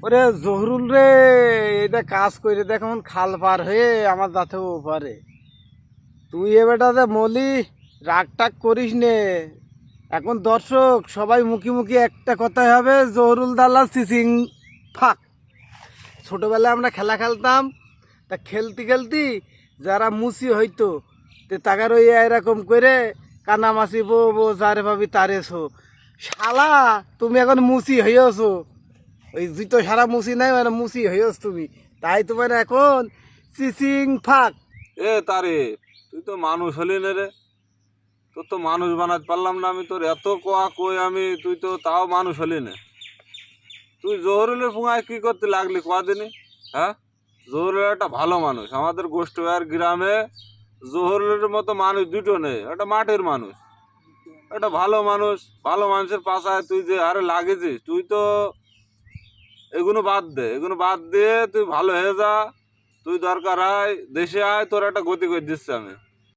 ওরে জহরুল রে, এটা কাজ করে দেখ এখন খাল পার হয়ে আমার যাতেও পারে। তুই এ বেটাতে মলি রাগ টাগ করিস নে। এখন দর্শক সবাই মুখে মুখে একটা কথাই হবে, জহরুল দাল্লা সিসিং ফাক। ছোটবেলায় আমরা খেলা খেলতাম, তা খেলতে খেলতে যারা মুসি হইতো তে তাকার ওই এরকম করে কানামাসি বো বো যারে ভাবি তারে ছো। শালা তুমি এখন মুসি হইয়াছো, ওই জুতো সারা মুসি নাই মানে মুসি হইয়াছ তুমি, তাই তোমার এখন চিচিং ফাক। এ তারে, তুই তো মানুষ হলি না রে। তোর তো মানুষ বানাতে পারলাম না আমি, তোর এত কোয়া কই আমি, তুই তো তাও মানুষ হলি না। তুই জহরুলের পুঙায় কি করতে লাগলি কদিনই? হ্যাঁ, জহরুল একটা ভালো মানুষ, আমাদের গোষ্ঠীর গ্রামে জহরুলের মতো মানুষ দুটো নেই। একটা মাটির মানুষ, একটা ভালো মানুষ। ভালো মানুষের পাশায় তুই যে আরে লাগেছিস, তুই তো এগুলো বাদ দে, এগুলো বাদ দিয়ে তুই ভালো হয়ে যা। তুই দরকার হয় দেশে আয়, তোর একটা গতি করে দিচ্ছি আমি।